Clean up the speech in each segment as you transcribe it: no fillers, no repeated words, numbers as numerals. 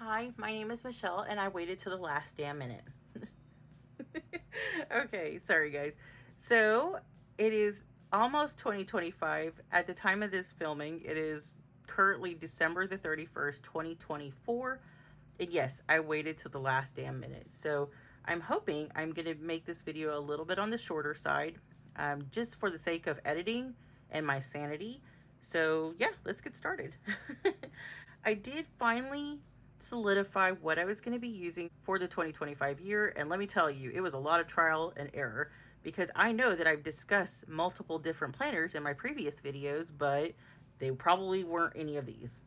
Hi, my name is Michelle, and I waited till the last damn minute. Okay, sorry guys. So it is almost 2025. At the time of this filming, it is currently December the 31st, 2024. And yes, I waited till the last damn minute. So I'm hoping I'm going to make this video a little bit on the shorter side, just for the sake of editing and my sanity. So yeah, let's get started. I did finally solidify what I was going to be using for the 2025 year. And let me tell you, it was a lot of trial and error because I know that I've discussed multiple different planners in my previous videos, but they probably weren't any of these.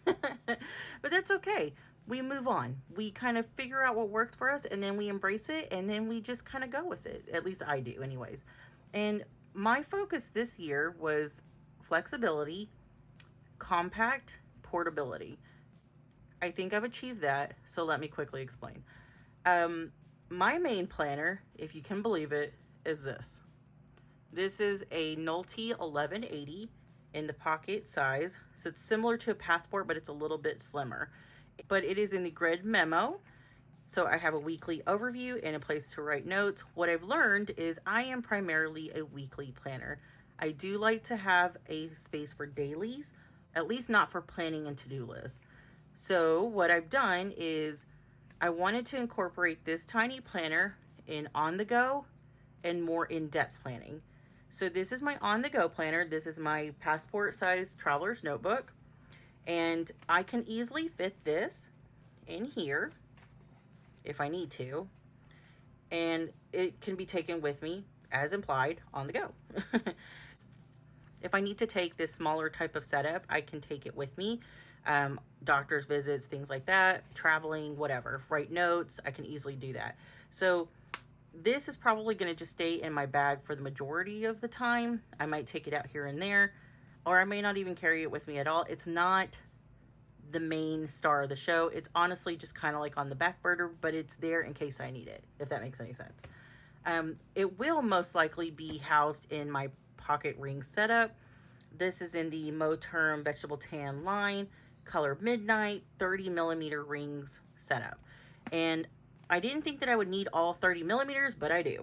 But that's okay. We move on. We kind of figure out what works for us and then we embrace it and then we just kind of go with it. At least I do, anyways. And my focus this year was flexibility, compact, portability. I think I've achieved that, so let me quickly explain. Um, my main planner, if you can believe it, is this. This is a Nolty 1180 in the pocket size. So it's similar to a passport, but it's a little bit slimmer. But it is in the grid memo. So I have a weekly overview and a place to write notes. What I've learned is I am primarily a weekly planner. I do like to have a space for dailies, at least not for planning and to-do lists. So what I've done is I wanted to incorporate this tiny planner in on-the-go and more in-depth planning. So this is my on-the-go planner. This is my passport-sized traveler's notebook. And I can easily fit this in here if I need to. And it can be taken with me, as implied, on the go. If I need to take this smaller type of setup, I can take it with me. Doctor's visits, things like that, traveling, whatever. Write notes, I can easily do that. So this is probably going to just stay in my bag for the majority of the time. I might take it out here and there, or I may not even carry it with me at all. It's not the main star of the show. It's honestly just kind of like on the back burner, but it's there in case I need it, if that makes any sense. It will most likely be housed in my pocket ring setup. This is in the Moterm vegetable tan line, color midnight, 30 millimeter rings setup. And I didn't think that I would need all 30 millimeters, but I do.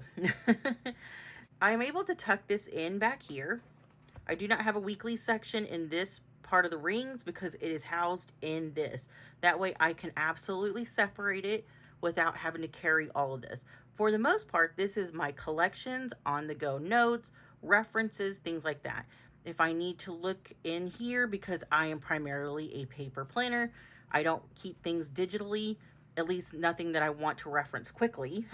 I'm able to tuck this in back here. I do not have a weekly section in this part of the rings because it is housed in this. That way I can absolutely separate it without having to carry all of this. For the most part, this is my collections, on-the-go notes, references, things like that. If I need to look in here, because I am primarily a paper planner, I don't keep things digitally, at least nothing that I want to reference quickly.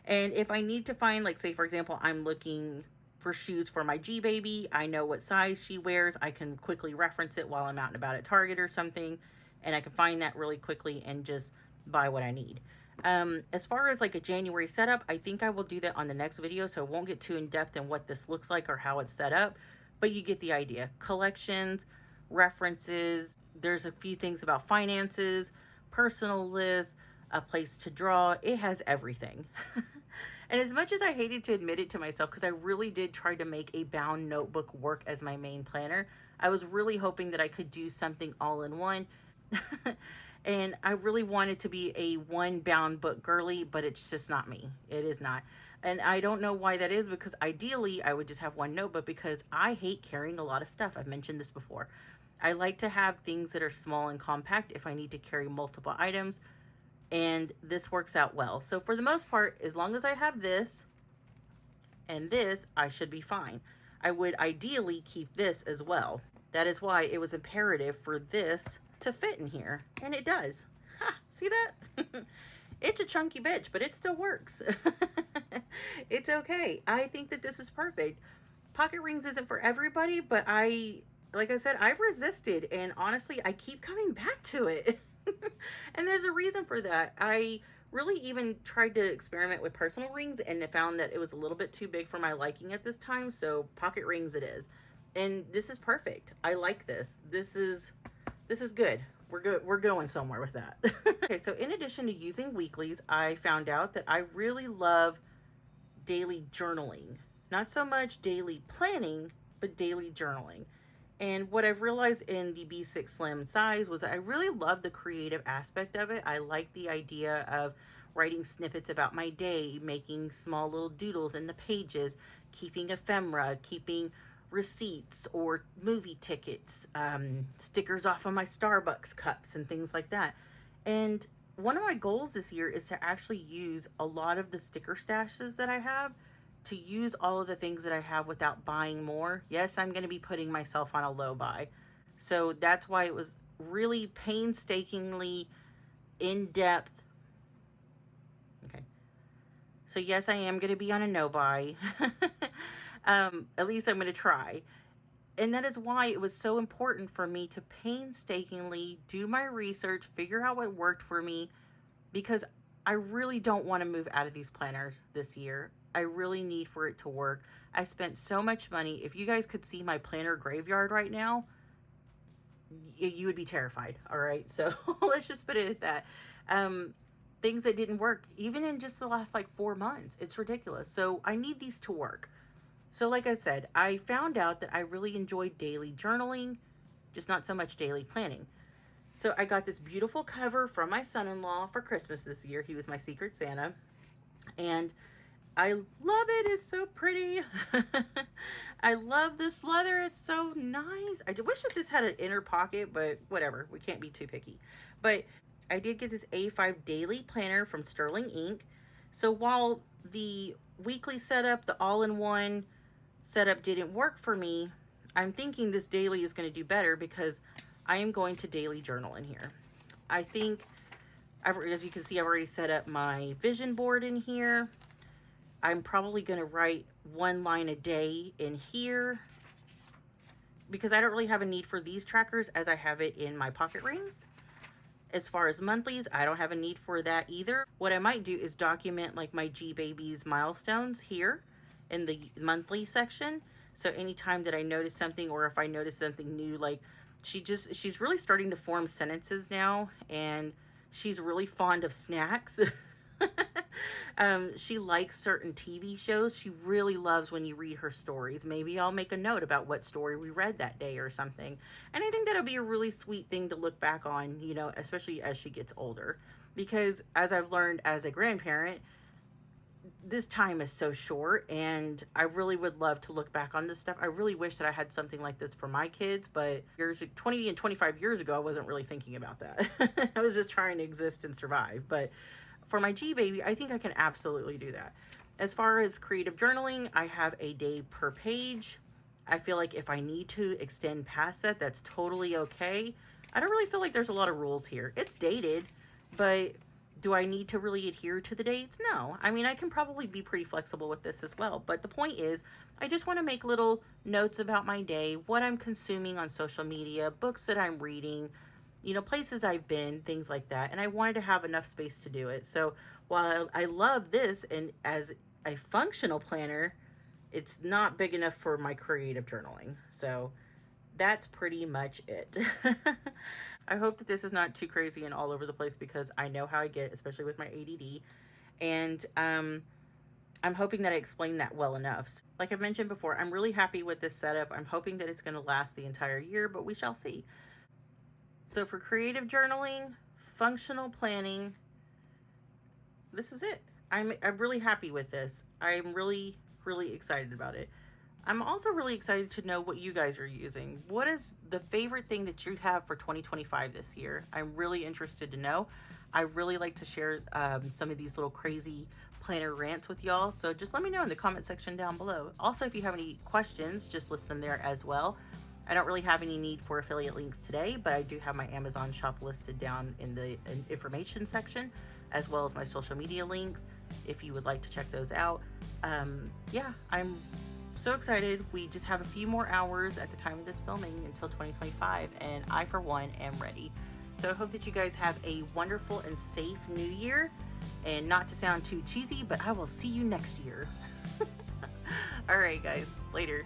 And if I need to find, like, say for example, I'm looking for shoes for my G baby, I know what size she wears, I can quickly reference it while I'm out and about at Target or something, and I can find that really quickly and just buy what I need. As far as like a January setup, I think I will do that on the next video, so I won't get too in depth in what this looks like or how it's set up, but you get the idea. Collections, references, there's a few things about finances, personal lists, a place to draw. It has everything. And as much as I hated to admit it to myself, because I really did try to make a bound notebook work as my main planner, I was really hoping that I could do something all in one. And I really wanted to be a one bound book girly, but it's just not me. It is not. And I don't know why that is, because ideally I would just have one notebook, because I hate carrying a lot of stuff. I've mentioned this before. I like to have things that are small and compact if I need to carry multiple items, and this works out well. So for the most part, as long as I have this and this, I should be fine. I would ideally keep this as well. That is why it was imperative for this to fit in here, and it does. Ha, see that? It's a chunky bitch, but it still works. It's okay. I think that this is perfect. Pocket rings isn't for everybody, but like I said, I've resisted, and honestly, I keep coming back to it. And there's a reason for that. I really even tried to experiment with personal rings and found that it was a little bit too big for my liking at this time, so pocket rings it is. And this is perfect. I like this. This is good. We're good. We're going somewhere with that. Okay, so in addition to using weeklies, I found out that I really love daily journaling. Not so much daily planning, but daily journaling. And what I've realized in the B6 Slim size was that I really love the creative aspect of it. I like the idea of writing snippets about my day, making small little doodles in the pages, keeping ephemera, keeping receipts or movie tickets, stickers off of my Starbucks cups, and things like that. And one of my goals this year is to actually use a lot of the sticker stashes that I have, to use all of the things that I have without buying more. Yes, I'm going to be putting myself on a low buy. So that's why it was really painstakingly in depth. Okay. So yes, I am going to be on a no buy. At least I'm going to try. And that is why it was so important for me to painstakingly do my research, figure out what worked for me, because I really don't want to move out of these planners this year. I really need for it to work. I spent so much money. If you guys could see my planner graveyard right now, you would be terrified. All right. So let's just put it at that. Things that didn't work, even in just the last like 4 months. It's ridiculous. So I need these to work. So like I said, I found out that I really enjoyed daily journaling, just not so much daily planning. So I got this beautiful cover from my son-in-law for Christmas this year. He was my secret Santa. And I love it. It's so pretty. I love this leather. It's so nice. I wish that this had an inner pocket, but whatever. We can't be too picky. But I did get this A5 daily planner from Sterling Ink. So while the weekly setup, the all-in-one setup didn't work for me, I'm thinking this daily is going to do better because I am going to daily journal in here. I think, as you can see, I've already set up my vision board in here. I'm probably going to write 1 line a day in here because I don't really have a need for these trackers as I have it in my pocket rings. As far as monthlies, I don't have a need for that either. What I might do is document like my G Baby's milestones here in the monthly section. So anytime that I notice something, or if I notice something new, like she's really starting to form sentences now, and she's really fond of snacks. She likes certain TV shows. She really loves when you read her stories. Maybe I'll make a note about what story we read that day or something. And I think that'll be a really sweet thing to look back on, you know, especially as she gets older. Because as I've learned as a grandparent, this time is so short, and I really would love to look back on this stuff. I really wish that I had something like this for my kids, but 20 and 25 years ago, I wasn't really thinking about that. I was just trying to exist and survive. But for my G Baby, I think I can absolutely do that. As far as creative journaling, I have a day per page. I feel like if I need to extend past that, that's totally okay. I don't really feel like there's a lot of rules here. It's dated, but do I need to really adhere to the dates? No. I mean, I can probably be pretty flexible with this as well. But the point is, I just want to make little notes about my day, what I'm consuming on social media, books that I'm reading, you know, places I've been, things like that. And I wanted to have enough space to do it. So while I love this, and as a functional planner, it's not big enough for my creative journaling. So that's pretty much it. I hope that this is not too crazy and all over the place, because I know how I get, especially with my ADD. And I'm hoping that I explained that well enough. Like I've mentioned before, I'm really happy with this setup. I'm hoping that it's going to last the entire year, but we shall see. So for creative journaling, functional planning, this is it. I'm really happy with this. I'm really excited about it. I'm also really excited to know what you guys are using. What is the favorite thing that you have for 2025 this year? I'm really interested to know. I really like to share some of these little crazy planner rants with y'all. So just let me know in the comment section down below. Also, if you have any questions, just list them there as well. I don't really have any need for affiliate links today, but I do have my Amazon shop listed down in the information section, as well as my social media links if you would like to check those out. Yeah, I'm so excited. We just have a few more hours at the time of this filming until 2025, and I, for one, am ready. So I hope that you guys have a wonderful and safe new year. And not to sound too cheesy, but I will see you next year. All right, guys. Later.